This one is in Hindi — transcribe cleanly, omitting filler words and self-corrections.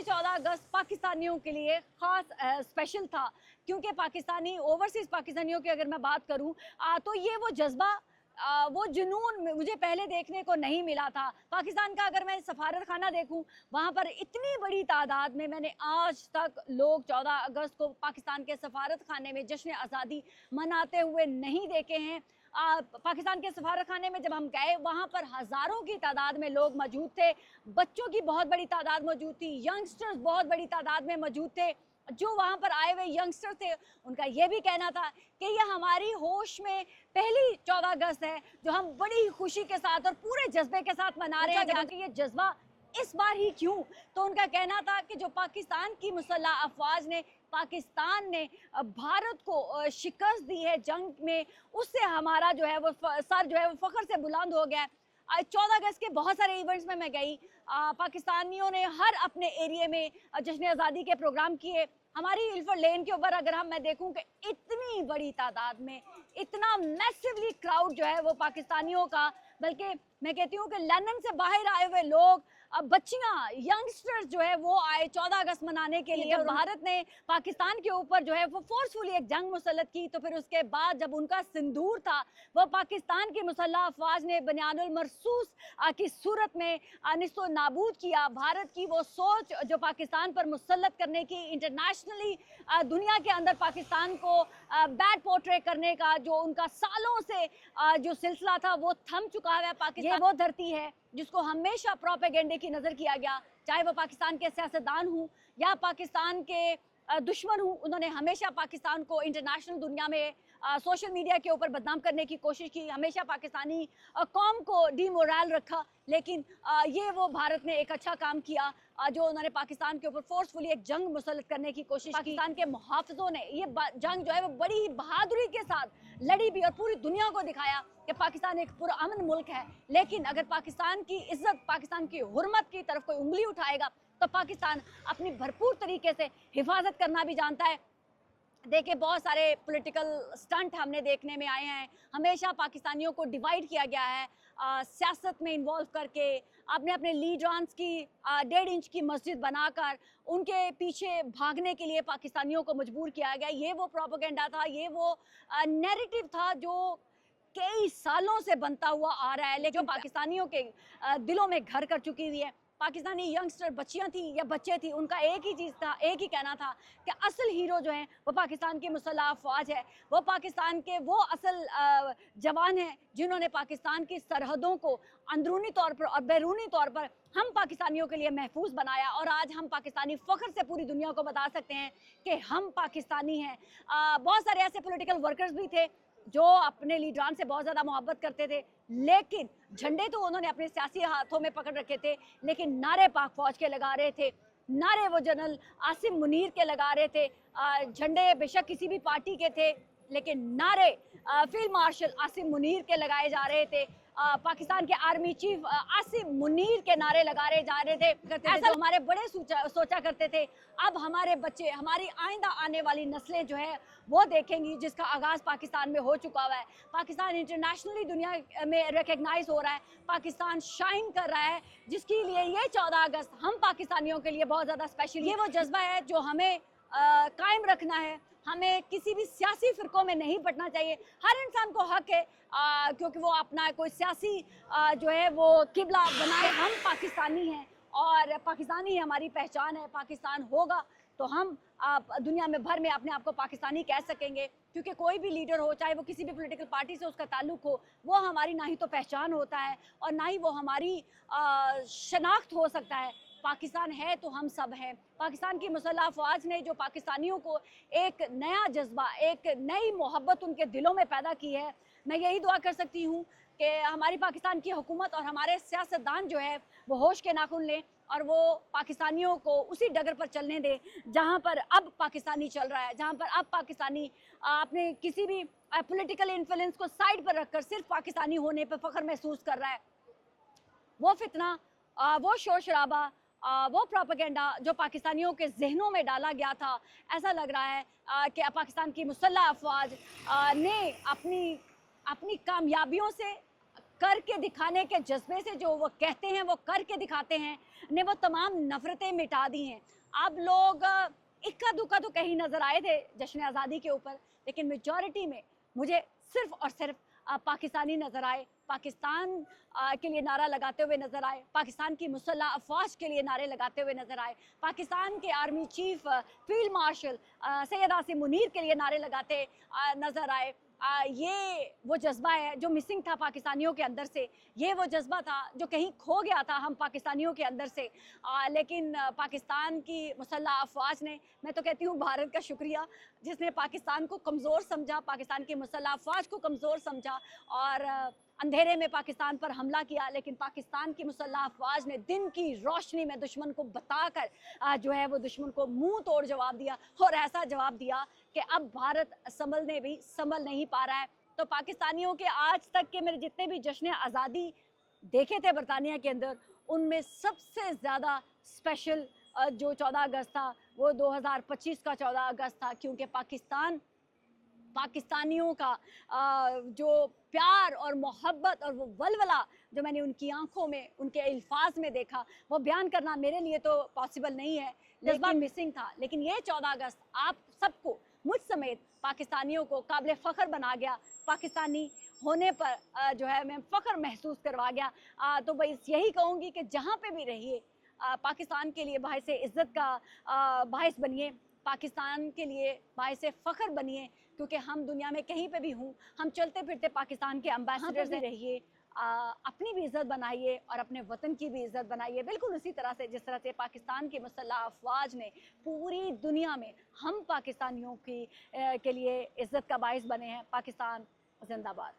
14 अगस्त पाकिस्तानियों के लिए ख़ास स्पेशल था, क्योंकि पाकिस्तानी ओवरसीज़ पाकिस्तानियों की अगर मैं बात करूं तो ये वो जज्बा वो जुनून मुझे पहले देखने को नहीं मिला था। पाकिस्तान का अगर मैं सफारत खाना देखूं, वहाँ पर इतनी बड़ी तादाद में मैंने आज तक लोग 14 अगस्त को पाकिस्तान के सफारत खाने में जश्न आज़ादी मनाते हुए नहीं देखे हैं। पाकिस्तान के सफारत खाने में जब हम गए, वहाँ पर हज़ारों की तादाद में लोग मौजूद थे, बच्चों की बहुत बड़ी तादाद मौजूद थी, यंगस्टर्स बहुत बड़ी तादाद में मौजूद थे। जो वहाँ पर आए हुए यंगस्टर थे, उनका ये भी कहना था कि यह हमारी होश में पहली 14 अगस्त है जो हम बड़ी खुशी के साथ और पूरे जज्बे के साथ मना रहे हैं। जबकि ये जज्बा इस बार ही क्यों, तो उनका कहना था कि जो पाकिस्तान की मुसल्लह अफवाज ने पाकिस्तान ने भारत को शिकस्त दी है जंग में, उससे हमारा जो है वो सर जो है वो फख्र से बुलंद हो गया है। 14 अगस्त के बहुत सारे इवेंट्स में मैं गई, पाकिस्तानियों ने हर अपने एरिया में जश्न आज़ादी के प्रोग्राम किए। हमारी इल्फर्ड लेन के ऊपर अगर मैं देखूं कि इतनी बड़ी तादाद में इतना मैसिवली क्राउड जो है वो पाकिस्तानियों का, बल्कि मैं कहती हूँ कि लंदन से बाहर आए हुए लोग, बच्चियाँ, यंगस्टर्स जो है वो आए 14 अगस्त मनाने के लिए। भारत ने पाकिस्तान के ऊपर जो है वो फोर्सफुली एक जंग मुसल्लत की, तो फिर उसके बाद जब उनका सिंदूर था वो पाकिस्तान की मुसल्लह अफवाज ने बनियानुल मरसूस की सूरत में निस्तो नाबूद किया। भारत की वो सोच जो पाकिस्तान पर मुसल्लत करने की, इंटरनेशनली दुनिया के अंदर पाकिस्तान को बैड पोर्ट्रे करने का जो उनका सालों से जो सिलसिला था वो थम चुका है। पाकिस्तान ये वो धरती है जिसको हमेशा प्रोपेगेंडे की नज़र किया गया, चाहे वो पाकिस्तान के सियासतदान हों या पाकिस्तान के दुश्मन हूँ। उन्होंने हमेशा पाकिस्तान को इंटरनेशनल दुनिया में सोशल मीडिया के ऊपर बदनाम करने की कोशिश की, हमेशा पाकिस्तानी कौम को डीमोरल रखा। लेकिन ये वो भारत ने एक अच्छा काम किया जो उन्होंने पाकिस्तान के ऊपर फोर्सफुली एक जंग मुसल्लत करने की कोशिश की। पाकिस्तान के मुहाफ़िज़ों ने ये जंग जो है वो बड़ी ही बहादुरी के साथ लड़ी भी और पूरी दुनिया को दिखाया कि पाकिस्तान एक पुरअमन मुल्क है। लेकिन अगर पाकिस्तान की इज्जत, पाकिस्तान की हुर्मत की तरफ कोई उंगली उठाएगा तो पाकिस्तान अपनी भरपूर तरीके से हिफाजत करना भी जानता है। देखिए, बहुत सारे पॉलिटिकल स्टंट हमने देखने में आए हैं। हमेशा पाकिस्तानियों को डिवाइड किया गया है, सियासत में इन्वॉल्व करके अपने अपने लीडरान्स की 1.5 इंच की मस्जिद बनाकर उनके पीछे भागने के लिए पाकिस्तानियों को मजबूर किया गया। ये वो प्रोपेगेंडा था, ये वो नैरेटिव था जो कई सालों से बनता हुआ आ रहा है, लेकिन पाकिस्तानियों के दिलों में घर कर चुकी हुई है। पाकिस्तानी यंगस्टर, बच्चियां थी या बच्चे थी, उनका एक ही चीज़ था, एक ही कहना था कि असल हीरो जो हैं वो पाकिस्तान की मुसल्लह अफवाज है, वो पाकिस्तान के वो असल जवान हैं जिन्होंने पाकिस्तान की सरहदों को अंदरूनी तौर पर और बैरूनी तौर पर हम पाकिस्तानियों के लिए महफूज बनाया। और आज हम पाकिस्तानी फ़ख्र से पूरी दुनिया को बता सकते हैं कि हम पाकिस्तानी हैं। बहुत सारे ऐसे पॉलिटिकल वर्कर्स भी थे जो अपने लीडरान से बहुत ज़्यादा मोहब्बत करते थे, लेकिन झंडे तो उन्होंने अपने सियासी हाथों में पकड़ रखे थे, लेकिन नारे पाक फौज के लगा रहे थे, नारे वो जनरल आसिम मुनीर के लगा रहे थे। झंडे बेशक किसी भी पार्टी के थे, लेकिन नारे फील्ड मार्शल आसिम मुनीर के लगाए जा रहे थे। पाकिस्तान के आर्मी चीफ आसिम मुनीर के नारे लगा रहे जा रहे थे। ऐसा हमारे बड़े सोचा करते थे। अब हमारे बच्चे, हमारी आइंदा आने वाली नस्लें जो है वो देखेंगी, जिसका आगाज़ पाकिस्तान में हो चुका हुआ है। पाकिस्तान इंटरनेशनली दुनिया में रिकग्नाइज हो रहा है, पाकिस्तान शाइन कर रहा है, जिसके लिए ये 14 अगस्त हम पाकिस्तानियों के लिए बहुत ज़्यादा स्पेशल। ये वो जज्बा है जो हमें कायम रखना है। हमें किसी भी सियासी फ़िरक़ों में नहीं बटना चाहिए। हर इंसान को हक है क्योंकि वो अपना कोई सियासी जो है वो किबला बनाए। हम पाकिस्तानी हैं और पाकिस्तानी हमारी पहचान है। पाकिस्तान होगा तो हम दुनिया में भर में अपने आप को पाकिस्तानी कह सकेंगे, क्योंकि कोई भी लीडर हो, चाहे वो किसी भी पॉलिटिकल पार्टी से उसका ताल्लुक हो, वो हमारी ना ही तो पहचान होता है और ना ही वो हमारी शनाख्त हो सकता है। पाकिस्तान है तो हम सब हैं। पाकिस्तान की मुसल्लह अफवाज ने जो पाकिस्तानियों को एक नया जज्बा, एक नई मोहब्बत उनके दिलों में पैदा की है। मैं यही दुआ कर सकती हूँ कि हमारी पाकिस्तान की हुकूमत और हमारे सियासतदान जो है वो होश के नाखून लें और वो पाकिस्तानियों को उसी डगर पर चलने दें जहाँ पर अब पाकिस्तानी चल रहा है, जहाँ पर अब पाकिस्तानी अपने किसी भी पॉलिटिकल इन्फ्लुएंस को साइड पर रखकर सिर्फ पाकिस्तानी होने पर फ़ख्र महसूस कर रहा है। वो फितना, वो शोर शराबा, वो प्रोपेगेंडा जो पाकिस्तानियों के जहनों में डाला गया था, ऐसा लग रहा है कि पाकिस्तान की मुसल्लह अफवाज ने अपनी कामयाबियों से, करके दिखाने के जज्बे से, जो वो कहते हैं वो करके दिखाते हैं, ने वो तमाम नफ़रतें मिटा दी हैं। अब लोग इक्का दुक्का तो कहीं नजर आए थे जश्न आज़ादी के ऊपर, लेकिन मेजॉरिटी में मुझे सिर्फ और सिर्फ पाकिस्तानी नजर आए, पाकिस्तान के लिए नारा लगाते हुए नजर आए, पाकिस्तान की मुसल्ह अफवाज के लिए नारे लगाते हुए नजर आए, पाकिस्तान के army chief field marshal Syed Asim Munir के लिए नारे लगाते नजर आए। ये वो जज्बा है जो मिसिंग था पाकिस्तानियों के अंदर से, ये वो जज्बा था जो कहीं खो गया था हम पाकिस्तानियों के अंदर से। लेकिन पाकिस्तान की मुसल्ह अफवाज ने, मैं तो कहती हूँ भारत का शुक्रिया, जिसने पाकिस्तान को कमज़ोर समझा, पाकिस्तान की मुसल्ह अफवाज को कमज़ोर समझा और अंधेरे में पाकिस्तान पर हमला किया। लेकिन पाकिस्तान की मुसल्ह अफवाज ने दिन की रोशनी में दुश्मन को बताकर जो है वो दुश्मन को मुंह तोड़ जवाब दिया, और ऐसा जवाब दिया कि अब भारत संभलने भी संभल नहीं पा रहा है। तो पाकिस्तानियों के आज तक के मेरे जितने भी जश्न आज़ादी देखे थे बरतानिया के अंदर, उनमें सबसे ज़्यादा स्पेशल जो 14 अगस्त था वो 2025 का 14 अगस्त था, क्योंकि पाकिस्तानियों का जो प्यार और मोहब्बत और वो वलवला जो मैंने उनकी आंखों में, उनके अल्फाज में देखा, वो बयान करना मेरे लिए तो पॉसिबल नहीं है, जज्बा मिसिंग था। लेकिन ये 14 अगस्त आप सबको, मुझ समेत पाकिस्तानियों को काबिल फ़ख्र बना गया, पाकिस्तानी होने पर जो है मैं फ़ख्र महसूस करवा गया। तो बस यही कहूँगी कि जहाँ पे भी रहिए पाकिस्तान के लिए बाइस इज़्ज़त का बाइस बनिए, पाकिस्तान के लिए बाइस फ़ख्र बनिए, क्योंकि हम दुनिया में कहीं पे भी हूँ, हम चलते फिरते पाकिस्तान के एम्बेसडर भी रहिए। अपनी भी इज़्ज़त बनाइए और अपने वतन की भी इज़्ज़त बनाइए, बिल्कुल उसी तरह से जिस तरह से पाकिस्तान की मुसल्ह अफवाज ने पूरी दुनिया में हम पाकिस्तानियों की के लिए इज़्ज़त का बाइस बने हैं। पाकिस्तान जिंदाबाद।